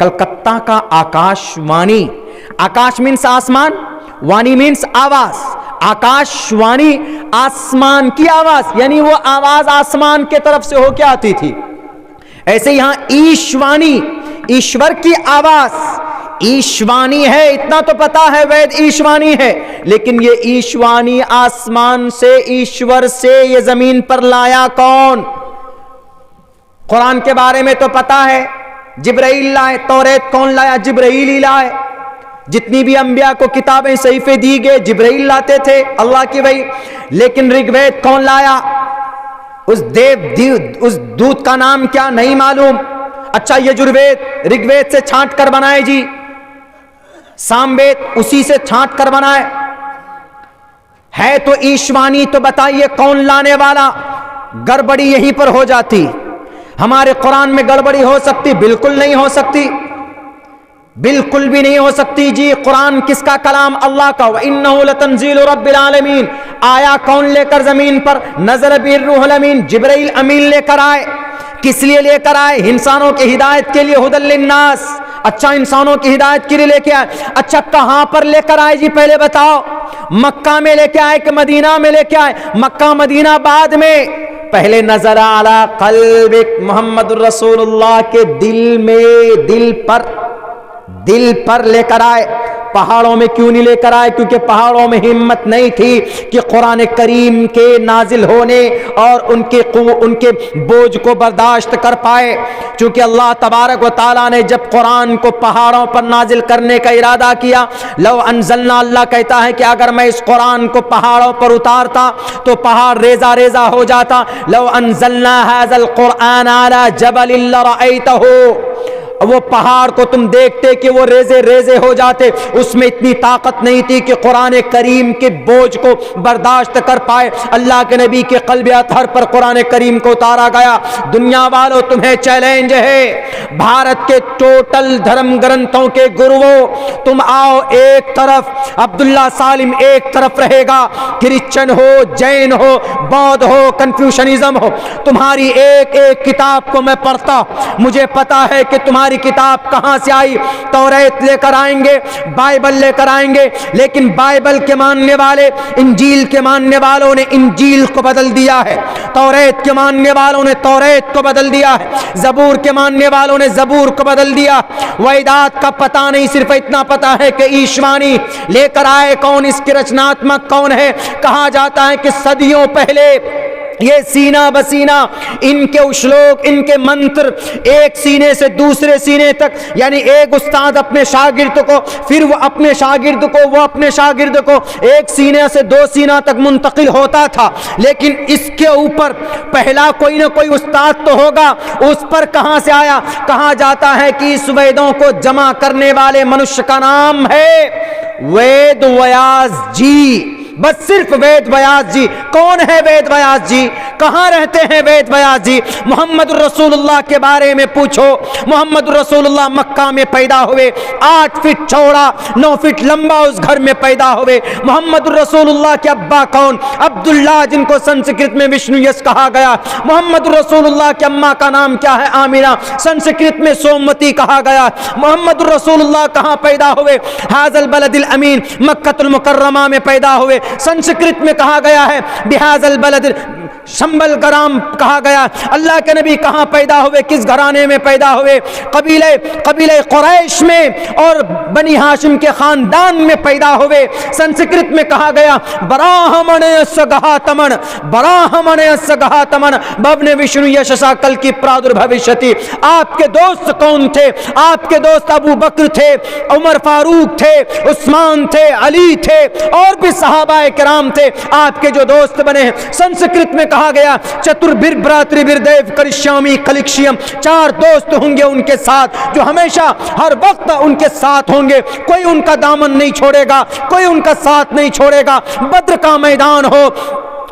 کلکتہ کا آکاش وانی، آکاش مینس آسمان، وانی مینس آواز، آکاش وانی آسمان کی آواز، یعنی وہ آواز آسمان کے طرف سے ہو کے آتی تھی۔ ایسے یہاں ایشوانی، ایشور کی آواز، ایشوانی ہے اتنا تو پتا ہے، وید ایشوانی ہے، لیکن یہ ایشوانی آسمان سے، ایشور سے یہ زمین پر لایا کون؟ قرآن کے بارے میں تو پتا ہے جبرائیل لائے، توریت کون لایا؟ جبرائیل ہی لائے۔ جتنی بھی انبیاء کو کتابیں صحیفے دی گئے جبرائیل لاتے تھے اللہ کی وحی، لیکن رگ وید کون لایا؟ اس دودھ کا نام کیا نہیں معلوم۔ اچھا یجروید رگ وید سے چھانٹ کر بنائے جی، سام وید اسی سے چھانٹ کر بنائے، ہے تو ایشوانی، تو بتائیے کون لانے والا؟ گڑبڑی یہیں پر ہو جاتی۔ ہمارے قرآن میں گڑبڑی ہو سکتی؟ بالکل نہیں ہو سکتی، بالکل بھی نہیں ہو سکتی جی۔ قرآن کس کا کلام؟ اللہ کا۔ وَإِنَّهُ لَتَنزِيلُ رَبِّ الْعَالَمِينَ۔ آیا کون لے کر زمین پر؟ نزل بِهِ الروح الامین، جبرائیل امین لے کر آئے۔ کس لیے لے کر آئے؟ انسانوں کی ہدایت کے لیے، ہدی للناس۔ اچھا انسانوں کی ہدایت کے لیے لے کے آئے۔ اچھا کہاں پر لے کر آئے جی پہلے بتاؤ؟ مکہ میں لے کے آئے کہ مدینہ میں لے کے آئے؟ مکہ مدینہ بعد میں، پہلے نظر علی قلبک، محمد الرسول اللہ کے دل میں، دل پر لے کر آئے۔ پہاڑوں میں کیوں نہیں لے کر آئے؟ کیونکہ پہاڑوں میں ہمت نہیں تھی کہ قرآن کریم کے نازل ہونے اور ان کے بوجھ کو برداشت کر پائے۔ چونکہ اللہ تبارک و تعالیٰ نے جب قرآن کو پہاڑوں پر نازل کرنے کا ارادہ کیا، لو انزلنا، اللہ کہتا ہے کہ اگر میں اس قرآن کو پہاڑوں پر اتارتا تو پہاڑ ریزہ ریزہ ہو جاتا۔ لو انزلنا ھذا القرآن علی جبل لرأیتہ، وہ پہاڑ کو تم دیکھتے کہ وہ ریزے ریزے ہو جاتے۔ اس میں اتنی طاقت نہیں تھی کہ قرآن کریم کے بوجھ کو برداشت کر پائے۔ اللہ کے نبی کے قلب اطہر پر قرآن کریم کو اتارا گیا۔ دنیا والوں تمہیں چیلنج ہے، بھارت کے ٹوٹل دھرم گرنتھوں کے گروؤں، تم آؤ ایک طرف، عبداللہ سالم ایک طرف رہے گا، کرسچن ہو، جین ہو، بودھ ہو، کنفیوشنزم ہو، تمہاری ایک ایک کتاب کو میں پڑھتا، مجھے پتا ہے کہ تمہاری کتاب کہاں سے آئی۔ توریت لے کر آئیں گے، بائبل لے کر آئیں گے، لیکن بائبل کے ماننے والے، انجیل کے ماننے والوں نے انجیل کو بدل دیا ہے، توریت کے ماننے والوں نے توریت کو بدل دیا ہے، زبور کے ماننے والوں نے زبور کو بدل دیا۔ ویدات کا پتہ نہیں، صرف اتنا پتا ہے کہ ایشوانی لے کر آئے کون، اس کے رچناتمک کون ہے۔ کہا جاتا ہے کہ صدیوں پہلے یہ سینہ بسینہ ان کے اشلوک، ان کے منتر ایک سینے سے دوسرے سینے تک، یعنی ایک استاد اپنے شاگرد کو، پھر وہ اپنے شاگرد کو، وہ اپنے شاگرد کو، ایک سینے سے دو سینہ تک منتقل ہوتا تھا۔ لیکن اس کے اوپر پہلا کوئی نہ کوئی استاد تو ہوگا، اس پر کہاں سے آیا؟ کہا جاتا ہے کہ اس ویدوں کو جمع کرنے والے منشیہ کا نام ہے وید ویاس جی، بس صرف وید ویاس جی۔ کون ہے وید ویاس جی؟ کہاں رہتے ہیں وید ویاس جی؟ محمد الرسول اللہ کے بارے میں پوچھو۔ محمد الرسول اللہ مکہ میں پیدا ہوئے، 8 فٹ چوڑا 9 فٹ لمبا اس گھر میں پیدا ہوئے۔ محمد الرسول اللہ کے ابا کون؟ عبداللہ، جن کو سنسکرت میں وشنو یس کہا گیا۔ محمد الرسول اللہ کے اماں کا نام کیا ہے؟ آمینہ، سنسکرت میں سومتی کہا گیا۔ محمد الرسول اللہ کہاں پیدا ہوئے؟ ھذا البلد الامین، مکہ المکرمہ میں پیدا ہوئے۔ سنسکرت میں کہا گیا ہے بہذا البلد، شمبل گرام کہا گیا۔ اللہ کے نبی کہاں پیدا ہوئے؟ کس گھرانے میں پیدا ہوئے؟ قبیلہ قریش میں اور بنی ہاشم کے خاندان میں پیدا ہوئے۔ سنسکرت میں کہا گیا براہمن سگہاتمن، براہمن سگہاتمن بھون وشنو یشسا کل کی پرادربھوشیتی۔ آپ کے دوست کون تھے؟ آپ کے دوست ابو بکر تھے، عمر فاروق تھے، عثمان تھے، علی تھے، اور بھی صحابہ کرام تھے آپ کے جو دوست بنے ہیں۔ سنسکرت میں کہا گیا چتربھر براتری بردیو کرشیامی کلکشیم، 4 دوست ہوں گے ان کے ساتھ جو ہمیشہ ہر وقت ان کے ساتھ ہوں گے، کوئی ان کا دامن نہیں چھوڑے گا، کوئی ان کا ساتھ نہیں چھوڑے گا۔ بدر کا میدان ہو،